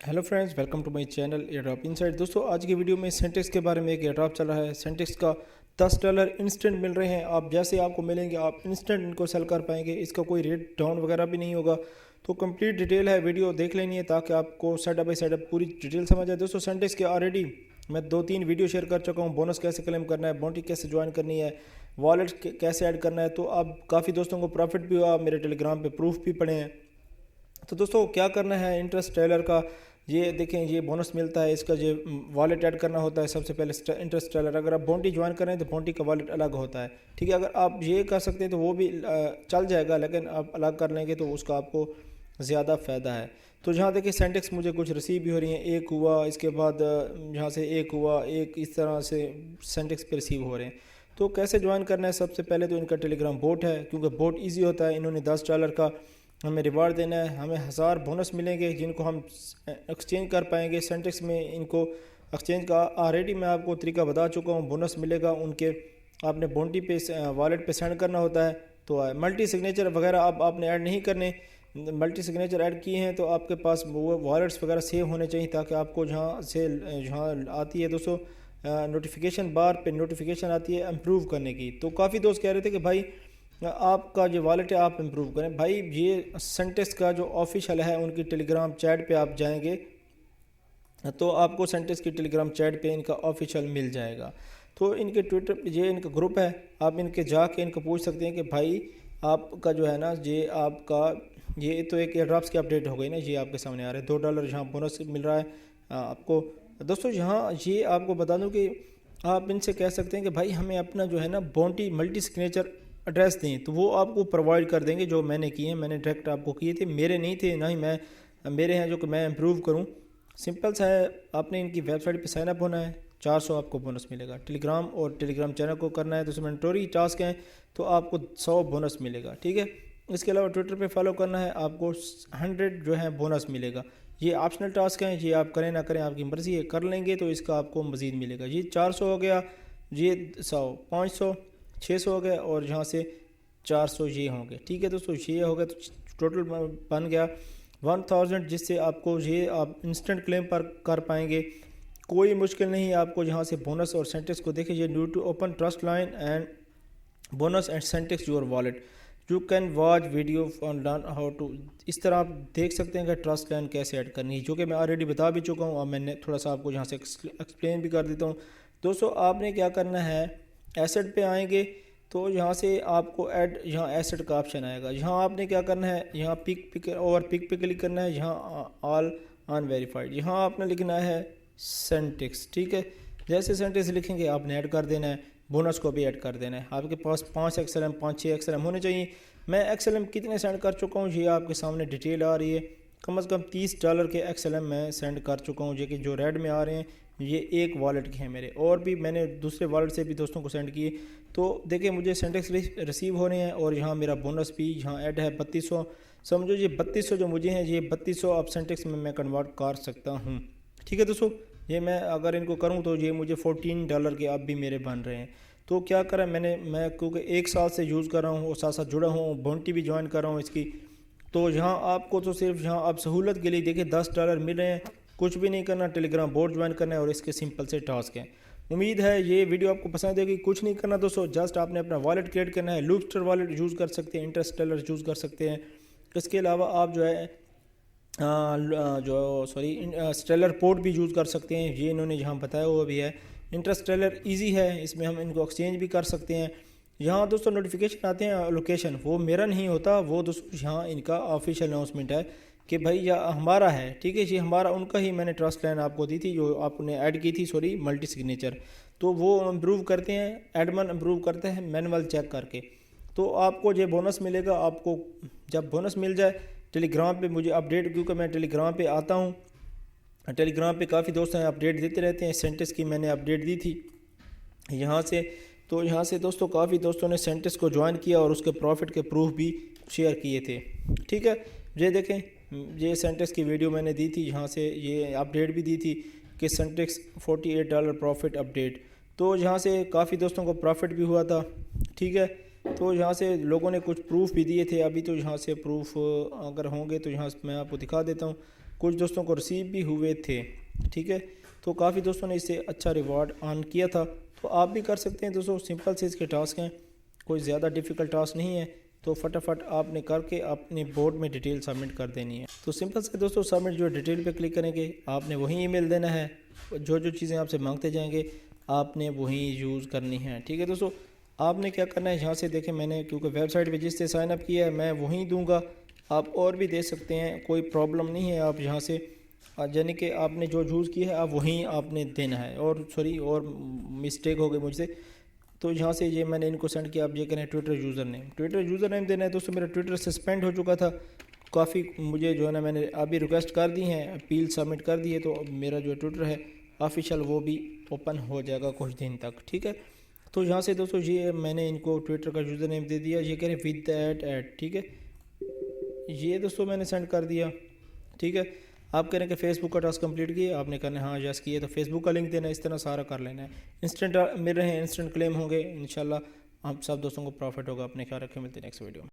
Hello friends, welcome to my channel airdrop inside. दोस्तों, आज की वीडियो में सेंटेक्स के बारे में एक एयरड्रॉप चल रहा है। सेंटेक्स का $10 इंस्टेंट मिल रहे हैं। आप जैसे आपको मिलेंगे आप इंस्टेंट इनको सेल कर पाएंगे। इसका कोई रेट डाउन वगैरह भी नहीं होगा। तो कंप्लीट डिटेल है, वीडियो देख लेनी है ताकि आपको सेटअप बाई सेटअप पूरी डिटेल समझ आए। दोस्तों, सेंटेक्स के ऑलरेडी मैं 2-3 वीडियो शेयर कर चुका हूँ। बोनस कैसे क्लेम करना है, बाउंटी कैसे ज्वाइन करनी है, वॉलेट कैसे ऐड करना है। तो अब काफ़ी दोस्तों को प्रॉफिट भी हुआ, मेरे टेलीग्राम पे प्रूफ भी पड़े हैं। तो दोस्तों क्या करना है, इंटरेस्ट ट्रेलर का ये देखें, ये बोनस मिलता है। इसका जो वॉलेट ऐड करना होता है सबसे पहले इंटरेस्ट ट्रेलर। अगर आप बाउंटी ज्वाइन करें तो बाउंटी का वॉलेट अलग होता है, ठीक है। अगर आप ये कर सकते हैं तो वो भी चल जाएगा, लेकिन आप अलग कर लेंगे तो उसका आपको ज़्यादा फ़ायदा है। तो जहाँ देखिए सेंटेक्स मुझे कुछ रिसीव भी हो रही हैं। एक हुआ, इसके बाद यहाँ से एक हुआ, एक इस तरह से सेंटेक्स पे रिसीव हो रहे हैं। तो कैसे ज्वाइन करना है, सबसे पहले तो इनका टेलीग्राम बोट है, क्योंकि बोट ईजी होता है। इन्होंने $10 का हमें रिवार्ड देना है, हमें 1000 बोनस मिलेंगे जिनको हम एक्सचेंज कर पाएंगे। सेंटेक्स में इनको एक्सचेंज का ऑलरेडी मैं आपको तरीका बता चुका हूँ। बोनस मिलेगा उनके, आपने बाउंटी पे वॉलेट पे सेंड करना होता है। तो मल्टी सिग्नेचर वगैरह अब आपने ऐड नहीं करने। मल्टी सिग्नेचर ऐड किए हैं तो आपके पास वो वॉलेट्स वगैरह सेव होने चाहिए, ताकि आपको जहाँ आती है दोस्तों नोटिफिकेशन बार पे नोटिफिकेशन आती है इम्प्रूव करने की। तो काफ़ी दोस्त कह रहे थे कि भाई आपका जो वॉलेट है आप इम्प्रूव करें। भाई ये सेंटेक्स का जो ऑफिशियल है उनकी टेलीग्राम चैट पे आप जाएंगे तो आपको सेंटेक्स की टेलीग्राम चैट पे इनका ऑफिशियल मिल जाएगा। तो इनके ट्विटर पे ये इनका ग्रुप है, आप इनके जाके इनको पूछ सकते हैं कि भाई आपका जो है ना, ये आपका ये तो एक एयरड्रॉप्स की अपडेट हो गई ना, ये आपके सामने आ रहे हैं। $2 यहाँ बोनस मिल रहा है आपको। दोस्तों यहाँ ये आपको बता दूँ कि आप इनसे कह सकते हैं कि भाई हमें अपना जो है ना बाउंटी मल्टी सिग्नेचर एड्रेस दें, तो वो आपको प्रोवाइड कर देंगे। जो मैंने किए हैं, मैंने डायरेक्ट आपको किए थे, मेरे नहीं थे ना ही मेरे हैं जो कि मैं इम्प्रूव करूं। सिंपल सा है, आपने इनकी वेबसाइट पे साइन अप होना है, 400 आपको बोनस मिलेगा। टेलीग्राम और टेलीग्राम चैनल को करना है तो उसमें मैंडेटरी टास्क हैं, तो आपको 100 बोनस मिलेगा, ठीक है। इसके अलावा ट्विटर पे फॉलो करना है, आपको 100 जो है बोनस मिलेगा। ये ऑप्शनल टास्क हैं, ये आप करें ना करें आपकी मर्ज़ी है। कर लेंगे तो इसका आपको मज़ीद मिलेगा। ये 400 हो गया, ये 100, 500, 600 हो गए और यहाँ से 400 ये होंगे, ठीक है दोस्तों। ये हो गया तो टोटल बन गया 1000, जिससे आपको ये आप इंस्टेंट क्लेम पर कर पाएंगे। कोई मुश्किल नहीं है आपको यहाँ से बोनस और सेंटेक्स को। देखिए ये new to open trust line and bonus and सेंटेक्स your wallet, you can watch video on learn how to. इस तरह आप देख सकते हैं कि ट्रस्ट लाइन कैसे ऐड करनी है, जो कि मैं ऑलरेडी बता भी चुका हूँ। और मैंने थोड़ा सा आपको यहाँ से एक्सप्लेन भी कर देता हूँ। दोस्तों आपने क्या करना है, एसेट पे आएंगे तो यहाँ से आपको ऐड, यहाँ एसेट का ऑप्शन आएगा। यहाँ आपने क्या करना है, यहाँ पिक पे क्लिक करना है। यहाँ ऑल अनवेरीफाइड, यहाँ आपने लिखना है सेंटेक्स, ठीक है। जैसे सेंटेक्स लिखेंगे आपने ऐड कर देना है, बोनस को भी ऐड कर देना है। आपके पास 5 XLM 5-6 XLM होने चाहिए। मैं XLM कितने सेंड कर चुका हूँ ये आपके सामने डिटेल आ रही है। कम से कम $30 के XLM मैं सेंड कर चुका हूँ, जो कि जो रेड में आ रहे हैं ये एक वॉलेट के हैं मेरे। और भी मैंने दूसरे वॉलेट से भी दोस्तों को सेंड किए। तो देखिए मुझे सेंटेक्स रिसीव हो रहे हैं और यहाँ मेरा बोनस भी यहाँ ऐड है 3200। समझो ये 3200 जो मुझे हैं, ये 3200 अब सेंटेक्स में मैं कन्वर्ट कर सकता हूँ, ठीक है दोस्तों। ये मैं अगर इनको करूँ तो ये मुझे $14 के अब भी मेरे बन रहे हैं। तो क्या करा मैं क्योंकि 1 साल से यूज़ कर रहा हूँ और साथ साथ जुड़ा हूँ, बाउंटी भी ज्वाइन कर रहा हूँ इसकी। तो यहाँ आपको तो सिर्फ यहाँ आप सहूलत के लिए देखिए $10 मिल रहे हैं। कुछ भी नहीं करना, टेलीग्राम बोर्ड ज्वाइन करना है और इसके सिंपल से टास्क हैं। उम्मीद है ये वीडियो आपको पसंद आएगी। कुछ नहीं करना दोस्तों, जस्ट आपने अपना वॉलेट क्रिएट करना है। लूपस्टर वॉलेट यूज़ कर सकते हैं, इंटरेस्ट ट्रेलर यूज़ कर सकते हैं। इसके अलावा आप जो है स्टेलर पोर्ट भी यूज़ कर सकते हैं, ये इन्होंने जहाँ बताया हुआ भी है। इंटरेस्ट ट्रेलर ईजी है, इसमें हम इनको एक्सचेंज भी कर सकते हैं। यहाँ दोस्तों नोटिफिकेशन आते हैं लोकेशन, वो मेरा नहीं होता, वो दोस्तों यहाँ इनका ऑफिशियल अनाउंसमेंट है कि भाई यह हमारा है, ठीक है। ये हमारा उनका ही मैंने ट्रस्ट लाइन आपको दी थी, जो आपने ऐड की थी मल्टी सिग्नेचर। तो वो इम्प्रूव करते हैं, एडमन इम्प्रूव करते हैं मैनुअल चेक करके। तो आपको ये बोनस मिलेगा। आपको जब बोनस मिल जाए टेलीग्राम पे मुझे अपडेट, क्योंकि मैं टेलीग्राम पे आता हूँ, टेलीग्राम पे काफ़ी दोस्त हैं अपडेट देते रहते हैं। सेंटेक्स की मैंने अपडेट दी थी यहाँ से। तो यहाँ से दोस्तों काफ़ी दोस्तों ने सेंटेक्स को ज्वाइन किया और उसके प्रॉफिट के प्रूफ भी शेयर किए थे, ठीक है। ये देखें, ये सेंटेक्स की वीडियो मैंने दी थी, यहाँ से ये अपडेट भी दी थी कि सेंटेक्स $48 प्रॉफिट अपडेट। तो यहाँ से काफ़ी दोस्तों को प्रॉफिट भी हुआ था, ठीक है। तो यहाँ से लोगों ने कुछ प्रूफ भी दिए थे। अभी तो यहाँ से प्रूफ अगर होंगे तो यहाँ मैं आपको दिखा देता हूँ। کچھ دوستوں کو ریسیو بھی ہوئے تھے، ٹھیک ہے، تو کافی دوستوں نے اس سے اچھا ریوارڈ آن کیا تھا، تو آپ بھی کر سکتے ہیں دوستوں۔ سمپل سے اس کے ٹاسک ہیں، کوئی زیادہ ڈیفیکلٹ ٹاسک نہیں ہے، تو فٹافٹ آپ نے کر کے اپنے بورڈ میں ڈیٹیل سبمٹ کر دینی ہے۔ تو سمپل سے دوستوں سبمٹ جو ڈیٹیل پہ کلک کریں گے، آپ نے وہیں ای میل دینا ہے، جو چیزیں آپ سے مانگتے جائیں گے آپ نے وہیں یوز کرنی ہیں، ٹھیک ہے دوستوں۔ آپ نے کیا کرنا ہے، یہاں سے دیکھیں میں نے کیونکہ ویب سائٹ پہ جس سے سائن اپ کیا ہے میں وہیں دوں گا، آپ اور بھی دے سکتے ہیں، کوئی پرابلم نہیں ہے۔ آپ یہاں سے یعنی کہ آپ نے جو یوز کیا ہے آپ وہیں آپ نے دینا ہے، اور مسٹیک ہو گئی مجھ سے، تو یہاں سے یہ میں نے ان کو سینڈ کیا۔ آپ یہ کریں ٹویٹر یوزر نیم دینا ہے دوستوں۔ میرا ٹویٹر سسپینڈ ہو چکا تھا کافی، مجھے جو ہے نا میں نے ابھی ریکویسٹ کر دی ہیں، اپیل سبمٹ کر دی ہے، تو میرا جو ٹویٹر ہے آفیشیل وہ بھی اوپن ہو جائے گا کچھ دن تک، ٹھیک ہے۔ تو یہاں سے دوستوں یہ میں نے ان کو ٹویٹر کا یوزر نیم دے دیا، یہ کریں ود ایڈ، ٹھیک ہے، یہ دوستوں میں نے سینڈ کر دیا، ٹھیک ہے۔ آپ کہہ رہے ہیں کہ فیس بک کا ٹاسک کمپلیٹ کیا، آپ نے کرنا ہے ہاں یس کیے، تو فیس بک کا لنک دینا ہے، اس طرح سارا کر لینا ہے۔ انسٹنٹ مل رہے ہیں، انسٹنٹ کلیم ہوں گے، انشاءاللہ آپ سب دوستوں کو پروفٹ ہوگا۔ اپنے خیال رکھیں، ملتے ہیں نیکسٹ ویڈیو میں۔